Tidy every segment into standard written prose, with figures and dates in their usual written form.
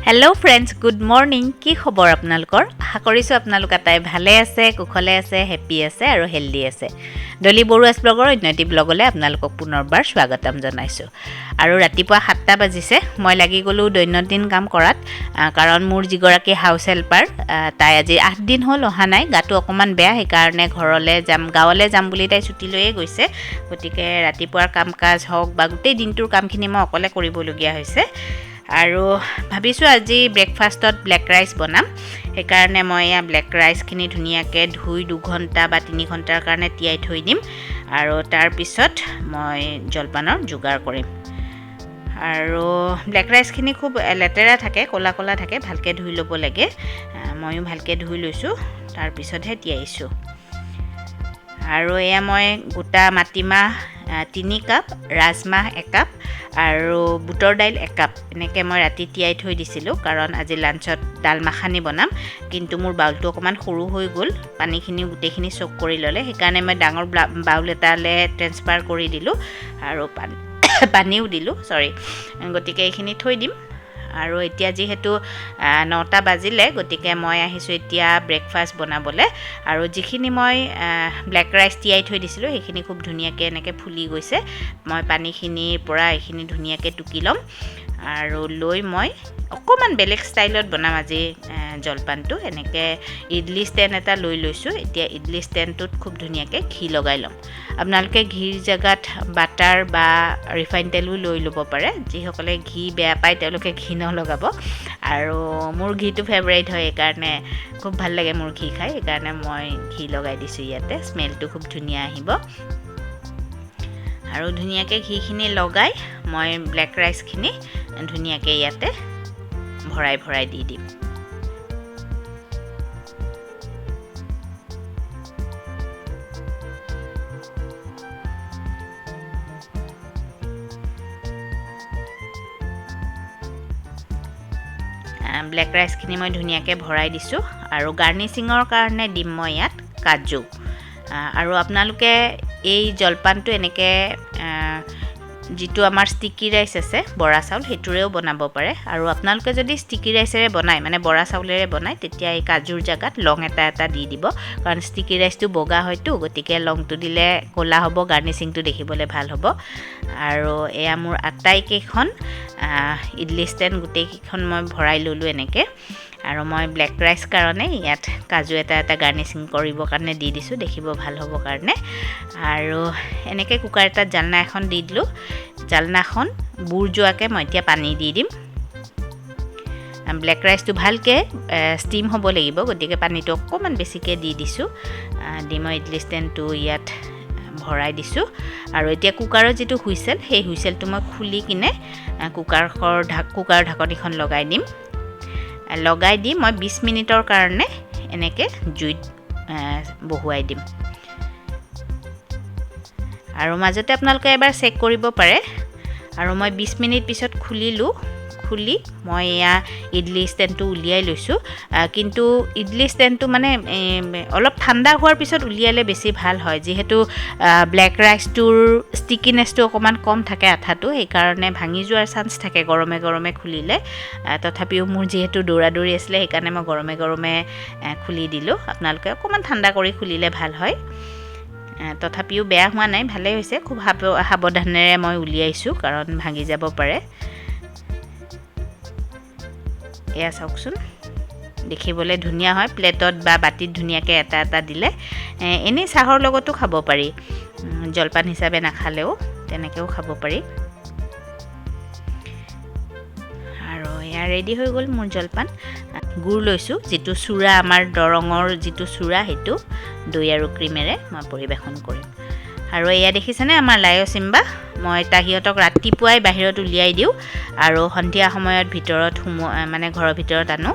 Hello' friends, good morning. কি খবৰ আপোনালোকৰ? আশা কৰিছোঁ আপোনালোক আটাই ভালে আছে, কুশলে আছে, হেপ্পী আছে আৰু হেল্ডি আছে। ডলি বৰুৱাছ ব্লগৰ অন্য এটি ব্লগলৈ আপোনালোকক পুনৰবাৰ স্বাগতম জনাইছোঁ। আৰু ৰাতিপুৱা 7টা বাজিছে। মই লাগি গ'লোঁ দৈনন্দিন কাম কৰাত, কাৰণ মোৰ যিগৰাকী হাউচ হেল্পাৰ তাই আজি 8 দিন হ'ল অহা নাই। গাটো অকণমান বেয়া, সেইকাৰণে গাঁৱলৈ যাম বুলি তাই ছুটি লৈয়ে গৈছে। গতিকে ৰাতিপুৱাৰ কাম কাজ হওক বা গোটেই দিনটোৰ কামখিনি মই অকলে কৰিবলগীয়া হৈছে। আৰু ভাবিছোঁ আজি ব্ৰেকফাষ্টত ব্লেক ৰাইচ বনাম। সেইকাৰণে মই এয়া ব্লেক ৰাইচখিনি ধুনীয়াকৈ ধুই 2 ঘণ্টা বা 3 ঘণ্টাৰ কাৰণে তিয়াই থৈ দিম। আৰু তাৰপিছত মই জলপানৰ যোগাৰ কৰিম। আৰু ব্লেক ৰাইচখিনি খুব লেতেৰা থাকে, ক'লা ক'লা থাকে, ভালকৈ ধুই ল'ব লাগে। ময়ো ভালকৈ ধুই লৈছোঁ, তাৰপিছতহে তিয়াইছোঁ। আৰু এয়া মই গোটা মাটিমাহ 3 কাপ, ৰাজমাহ 1 কাপ আৰু বুটৰ দাইল 1 কাপ এনেকৈ মই ৰাতি তিয়াই থৈ দিছিলোঁ, কাৰণ আজি লাঞ্চত ডাল মাখানি বনাম। কিন্তু মোৰ বাউলটো অকণমান সৰু হৈ গ'ল, পানীখিনি গোটেইখিনি চক কৰি ল'লে। সেইকাৰণে মই ডাঙৰ বাউল এটালৈ ট্ৰেন্সফাৰ কৰি দিলোঁ আৰু পানীও দিলোঁ, গতিকে এইখিনি থৈ দিম। আৰু এতিয়া যিহেতু 9টা বাজিলে, গতিকে মই আহিছোঁ এতিয়া ব্ৰেকফাষ্ট বনাবলৈ। আৰু যিখিনি মই ব্লেক ৰাইচ তিয়াই থৈ দিছিলোঁ সেইখিনি খুব ধুনীয়াকৈ এনেকৈ ফুলি গৈছে। মই পানীখিনিৰ পৰা এইখিনি ধুনীয়াকৈ টুকি ল'ম আৰু লৈ মই অকণমান বেলেগ ষ্টাইলত বনাম আজি জলপানটো। এনেকৈ ইডলি ষ্টেণ্ড এটা লৈ লৈছোঁ। এতিয়া ইডলি ষ্টেণ্ডটোত খুব ধুনীয়াকৈ ঘি লগাই ল'ম। আপোনালোকে ঘিৰ জেগাত বাটাৰ বা ৰিফাইন তেলো লৈ ল'ব পাৰে। যিসকলে ঘি বেয়া পায় তেওঁলোকে ঘি নলগাব। আৰু মোৰ ঘিটো ফেভাৰিট হয়, সেইকাৰণে খুব ভাল লাগে মোৰ ঘি খাই। সেইকাৰণে মই ঘি লগাই দিছোঁ ইয়াতে, স্মেলটো খুব ধুনীয়া আহিব। আৰু ধুনীয়াকৈ ঘিখিনি লগাই মই ব্লেক ৰাইচখিনি ধুনীয়াকৈ ইয়াতে ভৰাই ভৰাই দি দিম। ব্লেক ৰাইচখিনি মই ধুনীয়াকৈ ভৰাই দিছোঁ। আৰু গাৰ্নিচিঙৰ কাৰণে দিম মই ইয়াত কাজু। আৰু আপোনালোকে এই জলপানটো এনেকৈ যিটো আমাৰ ষ্টিকি ৰাইচ আছে বৰা চাউল, সেইটোৰেও বনাব পাৰে। আৰু আপোনালোকে যদি ষ্টিকি ৰাইচেৰে বনায়, মানে বৰা চাউলেৰে বনায়, তেতিয়া এই কাজুৰ জেগাত লং এটা দি দিব। কাৰণ ষ্টিকি ৰাইচটো বগা হয়তো, গতিকে লংটো দিলে ক'লা হ'ব, গাৰ্নিচিংটো দেখিবলৈ ভাল হ'ব। আৰু এয়া মোৰ আটাইকেইখন ইডলি ষ্টেণ্ড গোটেইকেইখন মই ভৰাই ল'লোঁ এনেকৈ। আৰু মই ব্লেক ৰাইচ কাৰণে ইয়াত কাজু এটা গাৰ্নিচিং কৰিবৰ কাৰণে দি দিছোঁ, দেখিব ভাল হ'বৰ কাৰণে। আৰু এনেকৈ কুকাৰ এটাত জালনা এখন দি দিলোঁ। জালনাখন বুৰ যোৱাকৈ মই এতিয়া পানী দি দিম। ব্লেক ৰাইচটো ভালকৈ ষ্টিম হ'ব লাগিব, গতিকে পানীটো অকণমান বেছিকৈ দি দিছোঁ। দি মই ইডলি ষ্টেণ্ডটো ইয়াত ভৰাই দিছোঁ। আৰু এতিয়া কুকাৰৰ যিটো হুইচেল, সেই হুইচেলটো মই খুলি কিনে কুকাৰৰ ঢাকনিখন লগাই দিম। লগাই দি মই 20 মিনিটৰ কাৰণে এনেকৈ জুইত বহুৱাই দিম। আৰু মাজতে আপোনালোকে এবাৰ চেক কৰিব পাৰে। আৰু মই 20 মিনিট পিছত খুলি মই এয়া ইডলি ষ্টেণ্ডটো উলিয়াই লৈছোঁ। কিন্তু ইডলি ষ্টেণ্ডটো মানে অলপ ঠাণ্ডা হোৱাৰ পিছত উলিয়ালে বেছি ভাল হয়, যিহেতু ব্লেক ৰাইচটোৰ ষ্টিকিনেছটো অকণমান কম থাকে, আঠাটো, সেইকাৰণে ভাঙি যোৱাৰ চান্স থাকে গৰমে গৰমে খুলিলে। তথাপিও মোৰ যিহেতু দৌৰা-দৌৰি আছিলে, সেইকাৰণে মই গৰমে গৰমে খুলি দিলোঁ। আপোনালোকে অকণমান ঠাণ্ডা কৰি খুলিলে ভাল হয়। তথাপিও বেয়া হোৱা নাই, ভালেই হৈছে। খুব সাৱধানেৰে মই উলিয়াইছোঁ, কাৰণ ভাঙি যাব পাৰে। এয়া চাওকচোন, দেখিবলৈ ধুনীয়া হয়। প্লেটত বা বাতিত ধুনীয়াকৈ এটা দিলে এনেই চাহৰ লগতো খাব পাৰি, জলপান হিচাপে নাখালেও তেনেকৈও খাব পাৰি। আৰু এয়া ৰেডি হৈ গ'ল মোৰ জলপান। গুড় লৈছোঁ, যিটো চুৰা, আমাৰ দৰঙৰ যিটো চুৰা, সেইটো দৈ আৰু ক্ৰীমেৰে মই পৰিৱেশন কৰিম। আৰু এয়া দেখিছেনে আমাৰ লায়চিম্বা। মই সিহঁতক ৰাতিপুৱাই বাহিৰত উলিয়াই দিওঁ আৰু সন্ধিয়া সময়ত মানে ঘৰৰ ভিতৰত আনো।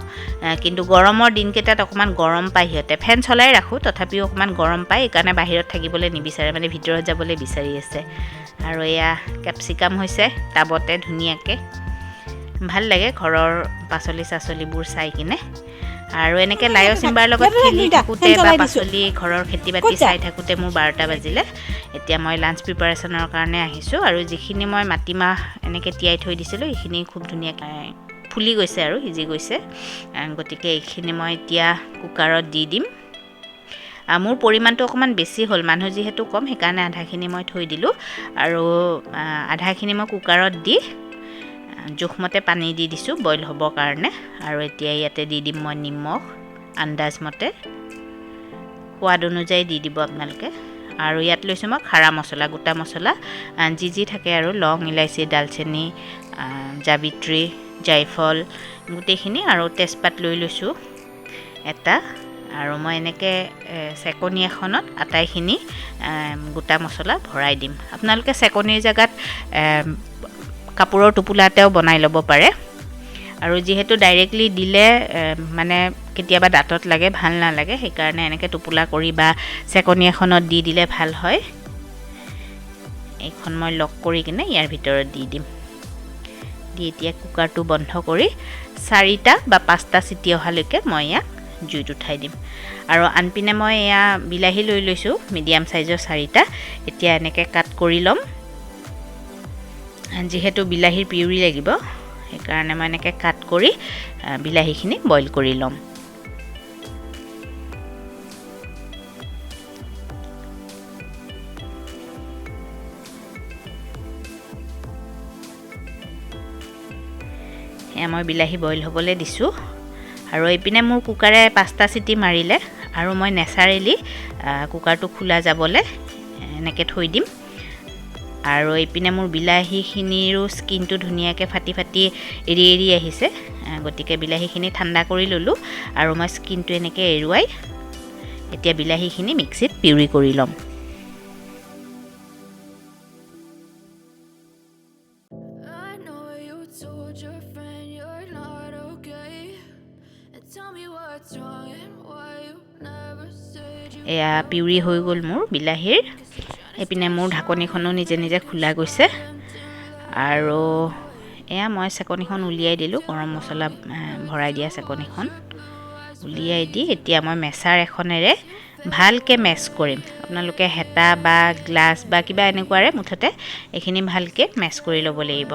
কিন্তু গৰমৰ দিনকেইটাত অকণমান গৰম পায় সিহঁতে। ফেন চলাই ৰাখোঁ, তথাপিও অকণমান গৰম পায়, সেইকাৰণে বাহিৰত থাকিবলৈ নিবিচাৰে, মানে ভিতৰত যাবলৈ বিচাৰি আছে। আৰু এয়া কেপচিকাম হৈছে টাবতে ধুনীয়াকৈ। ভাল লাগে ঘৰৰ পাচলিবোৰ চাই কিনে। আৰু এনেকৈ লায়চিম্বাৰ লগত খেলি থাকোঁতে বা পাচলি ঘৰৰ খেতি বাতি চাই থাকোঁতে মোৰ 12টা বাজিলে। এতিয়া মই লাঞ্চ প্ৰিপাৰেশ্যনৰ কাৰণে আহিছোঁ। আৰু যিখিনি মই মাটিমাহ এনেকৈ তিয়াই থৈ দিছিলোঁ, সেইখিনি খুব ধুনীয়াকৈ ফুলি গৈছে আৰু সিজি গৈছে গতিকে এইখিনি মই এতিয়া কুকাৰত দি দিম মোৰ পৰিমাণটো অকমান বেছি হ'ল মানুহ যেহেতু কম সেইকাৰণে আধাখিনি মই থৈ দিলো আৰু আধাখিনি মই কুকাৰত দি জোখমতে পানী দি দিছো বইল হ'ব কাৰণে আৰু এতিয়া ইয়াতে দি দিম মই নিমখ আন্দাজ মতে সোৱাদ অনুযায়ী দি দিব আপোনালোকে আৰু ইয়াত লৈছো মই খাৰা মছলা গোটা মছলা যি থাকে আৰু লং ইলাইচি দালচেনি জাবিত্ৰী জায়ফল গোটেইখিনি আৰু তেজপাত লৈ লৈছো এটা আৰু মই এনেকৈ চেকনি এখনত আটাইখিনি গোটা মছলা ভৰাই দিম আপোনালোকে চেকনিৰ জেগাত কাপোৰৰ টোপোলাতেও বনাই ল'ব পাৰে আৰু যেহেতু ডাইৰেক্টলি দিলে মানে কেতিয়াবা দাঁতত লাগে ভাল নালাগে সেইকাৰণে এনেকৈ টোপোলা কৰি বা চেকনি এখনত দি দিলে ভাল হয় এইখন মই লক কৰি কিনে ইয়াৰ ভিতৰত দি দিম দি এতিয়া কুকাৰটো বন্ধ কৰি 4টা বা 5টা চিটি অহালৈকে মই ইয়াক জুইত উঠাই দিম আৰু আনপিনে মই এয়া বিলাহী লৈ লৈছো মিডিয়াম সাইজৰ 4টা এতিয়া এনেকৈ কাট কৰি লম যেহেতু বিলাহীৰ পিউৰি লাগিব সেইকাৰণে মই এনেকৈ কাট কৰি বিলাহীখিনি বইল কৰি লম মই বিলাহী বইল হ'বলৈ দিছো আৰু এইপিনে মোৰ কুকাৰে 5টা চিটি মাৰিলে আৰু মই নেচাৰেলি কুকাৰটো খোলা যাবলৈ এনেকৈ থৈ দিম আৰু এইপিনে মোৰ বিলাহীখিনিৰো স্কিনটো ধুনীয়াকৈ ফাটি ফাটি এৰি আহিছে গতিকে বিলাহীখিনি ঠাণ্ডা কৰি ললো আৰু মই স্কিনটো এনেকৈ এৰুৱাই এতিয়া বিলাহীখিনি মিক্সিত পিউৰি কৰি ল'ম এয়া পিউৰি হৈ গ'ল মোৰ বিলাহীৰ এপিনে মোৰ ঢাকনিখনো নিজে নিজে খোলা গৈছে আৰু এয়া মই চেকনিখন উলিয়াই দিলো গৰম মছলা ভৰাই দিয়া চেকনিখন উলিয়াই দি এতিয়া মই মেছাৰ এখনেৰে ভালকৈ মেছ কৰিম আপোনালোকে হেতা বা গ্লাছ বা কিবা এনেকুৱাৰে মুঠতে এইখিনি ভালকৈ মেছ কৰি ল'ব লাগিব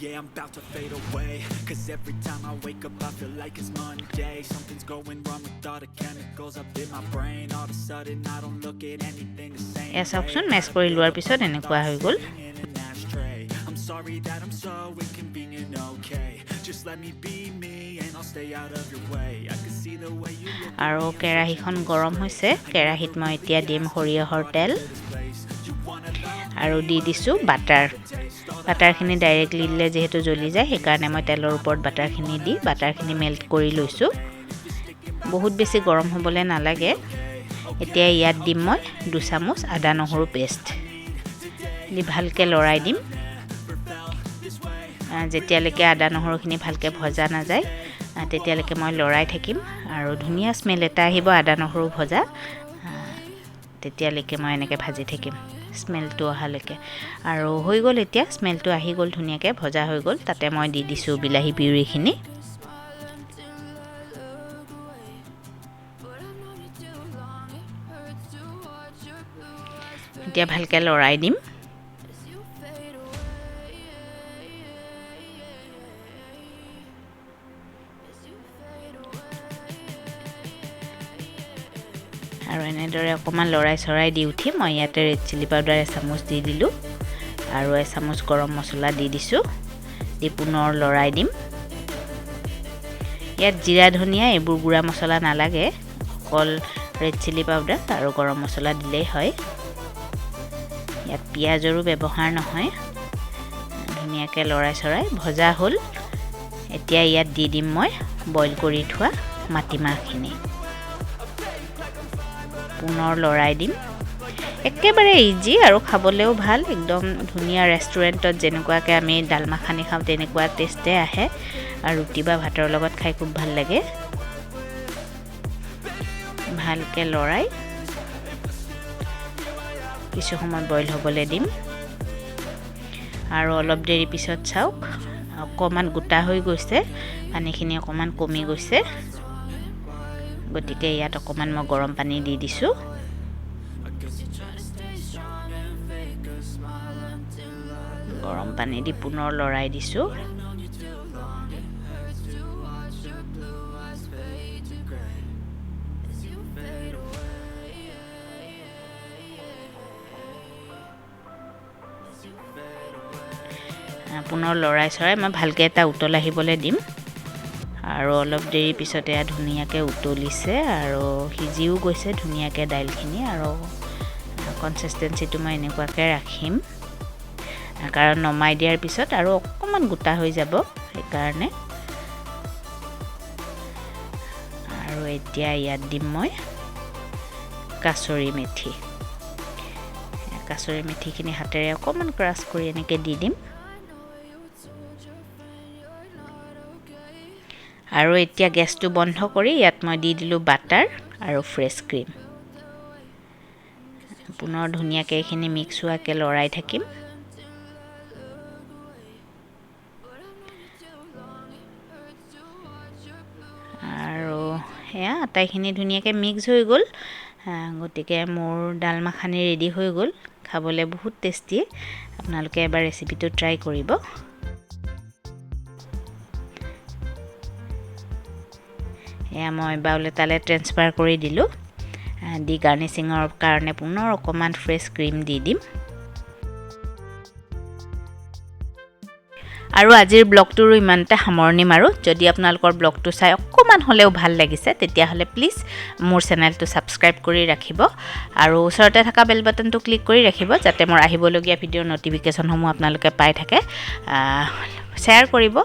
Yeah, I'm about to fade away. Cause every time I wake up, I feel like it's Monday. Something's going wrong with all the chemicals up in my brain. All of a sudden, I don't look at anything the same. Yes, option mesh কৰি লোৱাৰ পিছত এনেকুৱা হৈ গ'ল I'm sorry that I'm so inconvenient, okay? Just let me be me and I'll stay out of your way. I can see the way you look. আৰু কেৰাহীখন গৰম হৈছে কেৰাহীত মই এতিয়া দিম সৰিয়হৰ তেল আৰু দি দিছো বাটাৰখিনি ডাইৰেক্টলি দিলে যেহেতু জ্বলি যায় সেইকাৰণে মই তেলৰ ওপৰত বাটাৰখিনি দি বাটাৰখিনি মেল্ট কৰি লৈছো বহুত বেছি গৰম হ'বলৈ নালাগে এতিয়া ইয়াত দিম মই 2 চামুচ আদা নহৰু পেষ্ট দি ভালকৈ লৰাই দিম যেতিয়ালৈকে আদা নহৰুখিনি ভালকৈ ভজা নাযায় তেতিয়ালৈকে মই লৰাই থাকিম আৰু ধুনীয়া স্মেল এটা আহিব আদা নহৰু ভজা তেতিয়ালৈকে মই এনেকৈ ভাজি থাকিম স্মেলটো অহালৈকে আৰু হৈ গ'ল এতিয়া স্মেলটো আহি গ'ল ধুনীয়াকৈ ভজা হৈ গ'ল তাতে মই দি দিছো বিলাহী পিউৰিখিনি এতিয়া ভালকৈ লৰাই দিম আৰু এনেদৰে অকমান লৰাই চৰাই দি উঠি মই ইয়াতে ৰেড চিলি পাউডাৰ 1 চামুচ দি দিলো আৰু 1 চামুচ গৰম মছলা দি দিছো দি পুনৰ লৰাই দিম ইয়াত জিৰা ধনিয়া এইবোৰ গুড়া মছলা নালাগে অকল ৰেড চিলি পাউডাৰ আৰু গৰম মছলা দিলেই হয় ইয়াত পিয়াজৰো ব্যৱহাৰ নহয় ধুনীয়াকৈ লৰাই চৰাই ভজা হ'ল এতিয়া ইয়াত দি দিম মই বইল কৰি থোৱা মাটিমাহখিনি পুনৰ লৰাই দিম একেবাৰে ইজি আৰু খাবলেও ভাল একদম ধুনীয়া ৰেষ্টুৰেণ্টত যেনেকুৱাকৈ আমি ডাল মাখানি খাওঁ তেনেকুৱা টেষ্টে আহে আৰু ৰুটি বা ভাতৰ লগত খাই খুব ভাল লাগে ভালকৈ লৰাই কিছু সময় বইল হ'বলৈ দিম আৰু অলপ দেৰি পিছত চাওক অকমান গোটা হৈ গৈছে পানীখিনি অকমান কমি গৈছে গতিকে ইয়াত অকমান মই গৰম পানী দি দিছো গৰম পানী দি পুনৰ লৰাই দিছোঁ পুনৰ লৰাই চৰাই মই ভালকৈ এটা উতল আহিবলৈ দিম আৰু অলপ দেৰি পিছতে ধুনীয়াকৈ উতলিছে আৰু সিজিও গৈছে ধুনীয়াকৈ দাইলখিনি আৰু কনসিষ্টেন্সিটো মই এনেকুৱাকৈ ৰাখিম কাৰণ নমাই দিয়াৰ পিছত আৰু অকণমান গোটা হৈ যাব সেইকাৰণে আৰু এতিয়া ইয়াত দিম মই কাছুৰি মেথিখিনি হাতেৰে অকণমান ক্ৰাছ কৰি এনেকৈ দি দিম আৰু এতিয়া গেছটো বন্ধ কৰি ইয়াত মই দি দিলোঁ বাটাৰ আৰু ফ্ৰেছ ক্ৰীম পুনৰ ধুনীয়াকৈ এইখিনি মিক্স হোৱাকৈ লৰাই থাকিম আৰু এয়া আটাইখিনি ধুনীয়াকৈ মিক্স হৈ গ'ল গতিকে মোৰ ডাল মাখানি ৰেডি হৈ গ'ল খাবলৈ বহুত টেষ্টি আপোনালোকে এবাৰ ৰেচিপিটো ট্ৰাই কৰিব এয়া মই বাউল এটালৈ ট্ৰেন্সফাৰ কৰি দিলোঁ দি গাৰ্নিচিঙৰ কাৰণে পুনৰ অকণমান ফ্ৰেছ ক্ৰীম দি দিম আৰু আজিৰ ব্লগটোৰো ইমানতে সামৰণি মাৰোঁ যদি আপোনালোকৰ ব্লগটো চাই অকণমান হ'লেও ভাল লাগিছে তেতিয়াহ'লে প্লিজ মোৰ চেনেলটো ছাবস্ক্ৰাইব কৰি ৰাখিব আৰু ওচৰতে থকা বেল বাটনটো ক্লিক কৰি ৰাখিব যাতে মোৰ আহিবলগীয়া ভিডিঅ'ৰ ন'টিফিকেশ্যনসমূহ আপোনালোকে পাই থাকে শ্বেয়াৰ কৰিব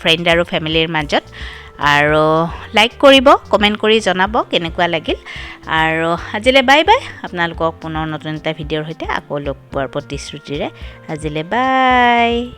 ফ্ৰেণ্ড আৰু ফেমিলিৰ মাজত আৰু লাইক কৰিব কমেণ্ট কৰি জনাব কেনেকুৱা লাগিল আৰু আজিলৈ বাই বাই আপোনালোকক পুনৰ নতুন এটা ভিডিঅ'ৰ সৈতে আকৌ লগ পোৱাৰ প্ৰতিশ্ৰুতিৰে আজিলৈ বাই